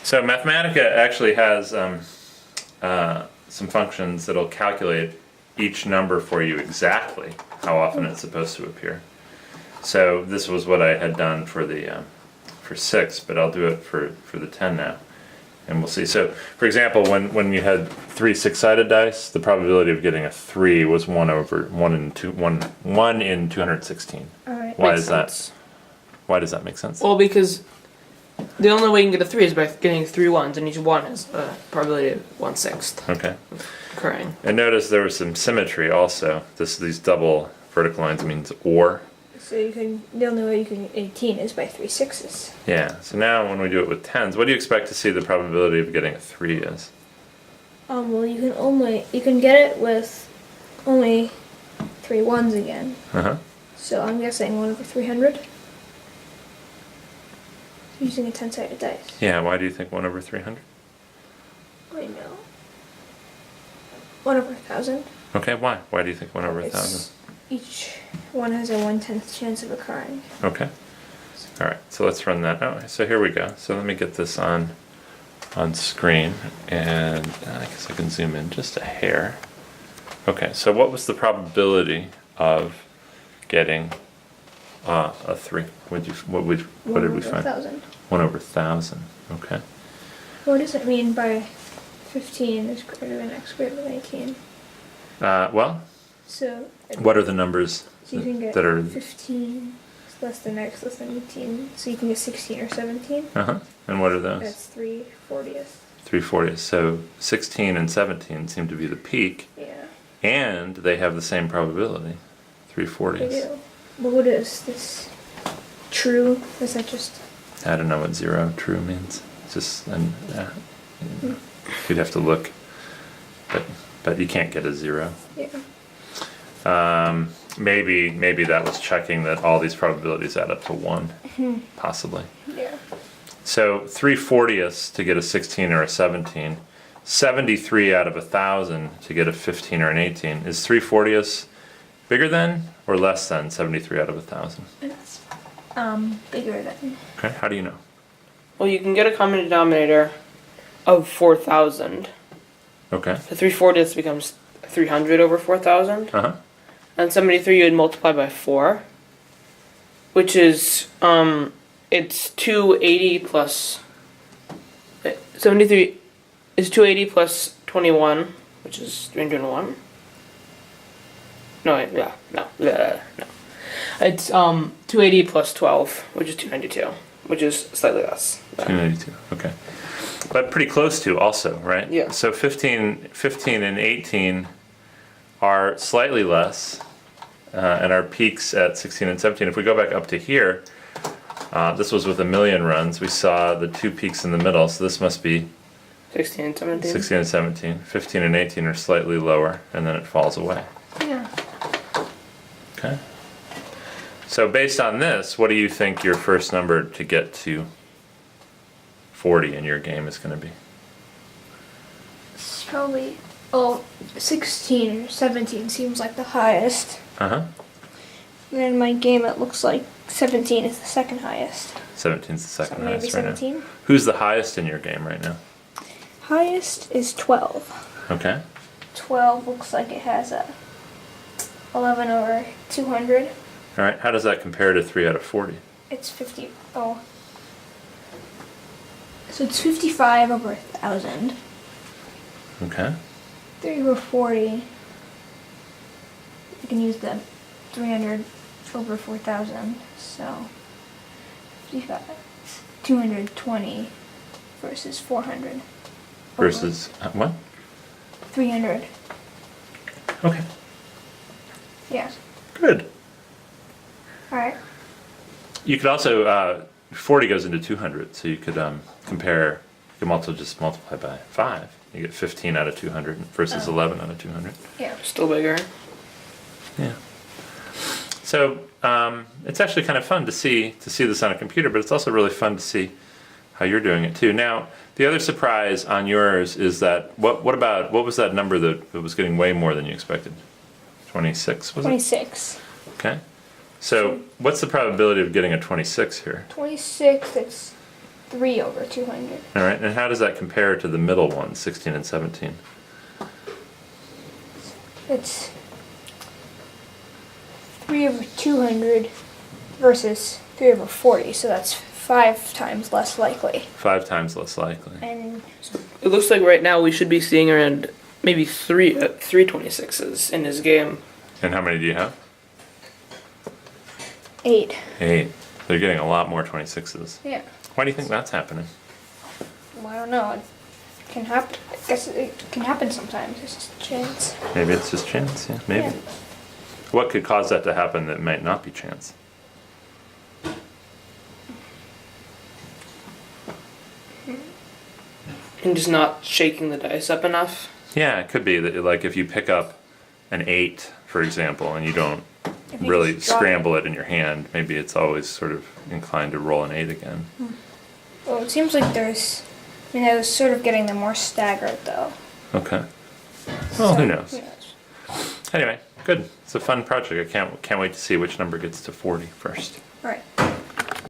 So Mathematica actually has some functions that'll calculate each number for you exactly how often it's supposed to appear. So this was what I had done for the for 6, but I'll do it for the 10 now, and we'll see. So, for example, when you had 3 6-sided dice, the probability of getting a 3 was 1 in 216. All right. Why Makes is that? sense. Why does that make sense? Well, because the only way you can get a 3 is by getting 3 ones, and each one is a probability of 1/6 Okay. occurring. And notice there was some symmetry also. These double vertical lines means or. So the only way you can get 18 is by 3 6s. Yeah. So now when we do it with 10s, what do you expect to see the probability of getting a 3 is? Well, you can get it with only 3 1s again. So I'm guessing 1 over 300. Using a 10-sided dice. Yeah. Why do you think 1 over 300? I know. 1 over 1,000. Okay. Why? Why do you think 1 over 1,000? Each one has a 1/10th chance of occurring. Okay. All right. So let's run that. Oh, so here we go. So let me get this on screen, and I guess I can zoom in just a hair. Okay. So what was the probability of getting a 3? What did we find? 1/1000. 1 over 1,000. Okay. What does it mean by 15 is greater than x greater than 18? Well, So. what are the numbers So you can get that are? 15 is less than x less than 18. So you can get 16 or 17. And what are those? That's 3/40. 3/40. So 16 and 17 seem to be the peak, Yeah. and they have the same probability. 3/40. They do. But what is this? True? Is that just? I don't know what 0 true means. It's just you'd have to look, but you can't get a 0. Yeah. Maybe that was checking that all these probabilities add up to 1, possibly. Yeah. So 3/40ths to get a 16 or a 17, 73 out of 1,000 to get a 15 or an 18. Is 3/40ths bigger than or less than 73 out of 1,000? It's bigger than. Okay, how do you know? Well, you can get a common denominator of 4,000. Okay. So 3/40 becomes 300 over 4,000. And 73 you would multiply by 4, which is it's 280 plus 73 is 280 plus 21, which is 301. No, wait, yeah, no. It's 280 plus 12, which is 292, which is slightly less. 292. Okay. But pretty close to also, right? Yeah. So 15 and 18 are slightly less, and our peaks at 16 and 17. If we go back up to here, this was with 1,000,000 runs. We saw the 2 peaks in the middle, so this must be 16 and 17. 16 and 17. 15 and 18 are slightly lower, and then it falls away. Yeah. Okay. So based on this, what do you think your first number to get to 40 in your game is going to be? It's probably 16 or 17 seems like the highest. And in my game, it looks like 17 is the second highest. 17 is the second So highest maybe right 17. now. Who's the highest in your game right now? Highest is 12. Okay. 12 looks like it has a 11 over 200. All right. How does that compare to 3 out of 40? It's 50. Oh. So it's 55 over 1,000. Okay. 3 over 40. You can use the 300 over 4,000. So 55. 220 versus 400. Versus what? 300. Okay. Yeah. Good. Alright. You could also 40 goes into 200, so you could compare. You can just multiply by 5. You get 15 out of 200 versus 11 out of 200. Yeah. Still bigger. Yeah. So it's actually kind of fun to see this on a computer, but it's also really fun to see how you're doing it too. Now, the other surprise on yours is that what was that number that was getting way more than you expected? 26 was it? 26. Okay. So what's the probability of getting a 26 here? 26, it's 3 over 200. All right, and how does that compare to the middle one, 16 and 17? It's 3 over 200 versus 3 over 40, so that's 5 times less likely. 5 times less likely. And It looks like right now we should be seeing around maybe three 26s in his game. And how many do you have? 8. 8. They're getting a lot more 26s. Yeah. Why do you think that's happening? Well, I don't know. It can happen. I guess it can happen sometimes. It's just a chance. Maybe it's just chance, yeah, maybe. Yeah. What could cause that to happen that might not be chance? And just not shaking the dice up enough. Yeah, it could be that, like, if you pick up an 8, for example, and you don't If you really just drop scramble it in your hand, maybe it's always sort of inclined to roll an 8 again. Well, it seems like I was sort of getting them more staggered, though. Okay. Well, who So, knows? Anyway, good. It's a fun project. I can't wait to see which number gets to 40 first. Right.